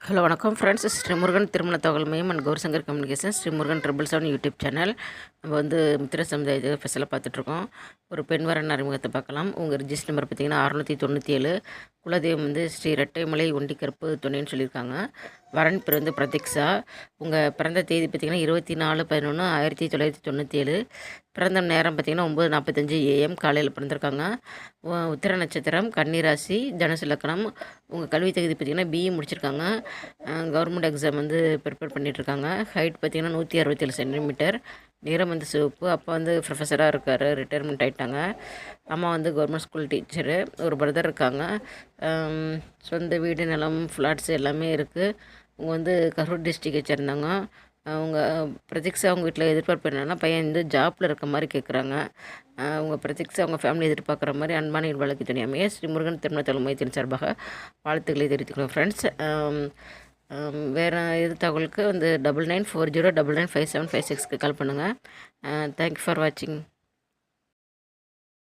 Hello வணக்கம் friends. Sri Murugan திருமண தகவல் மையம் and Gaurshankar communication Sri Murugan 777 YouTube channel. நம்ம வந்து மித்திர சமுதாயத்தை ஸ்பெஷலாக பார்த்துட்ருக்கோம். ஒரு பெண் வரன் அறிமுகத்தை பார்க்கலாம். உங்கள் ரிஜிஸ்டர் நம்பர் பார்த்திங்கன்னா 697. குலதெய்வம் வந்து ஸ்ரீ ரெட்டைமலை ஒண்டிக்கருப்பு துணைன்னு சொல்லியிருக்காங்க. வரன் பேர் வந்து பிரதீக்ஷா. உங்கள் பிறந்த தேதி பார்த்திங்கன்னா 24/11/1997. பிறந்த நேரம் பார்த்திங்கன்னா 9:45 AM காலையில் பிறந்திருக்காங்க. உத்திர நட்சத்திரம், கன்னிராசி, தனுசு லக்னம். உங்கள் கல்வி தகுதி பார்த்திங்கன்னா BE முடிச்சிருக்காங்க. கவர்மெண்ட் எக்ஸாம் வந்து ப்ரிப்பேர் பண்ணிகிட்ருக்காங்க. ஹைட் பார்த்திங்கன்னா 167 சென்டிமீட்டர். நிறம் வந்து சிவப்பு. அப்பா வந்து ப்ரொஃபஸராக இருக்கார், ரிட்டையர்மெண்ட் ஆகிட்டாங்க. அம்மா வந்து கவர்மெண்ட் ஸ்கூல் டீச்சரு. ஒரு பிரதர் இருக்காங்க. சொந்த வீடு, நிலம், ஃப்ளாட்ஸ் எல்லாமே இருக்குது. அவங்க வந்து கரூர் டிஸ்ட்ரிக்டை சேர்ந்தாங்க. அவங்க பிரதீக்ஷா அவங்க வீட்டில் எதிர்பார்ப்பு என்னென்னா, பையன் வந்து ஜாப்பில் இருக்க மாதிரி கேட்குறாங்க. அவங்க பிரதீக்ஷா அவங்க ஃபேமிலி எதிர்பார்க்குற மாதிரி அன்பான வழக்கு துணையாமையே ஸ்ரீ முருகன் திருமண தகவல் மையத்தின் சார்பாக வாழ்த்துக்களை தெரிவித்துக்கிறோம் ஃப்ரெண்ட்ஸ். வேறு இது தகவலுக்கு வந்து 9940995756 கால் பண்ணுங்கள். தேங்க்யூ ஃபார் வாட்சிங்.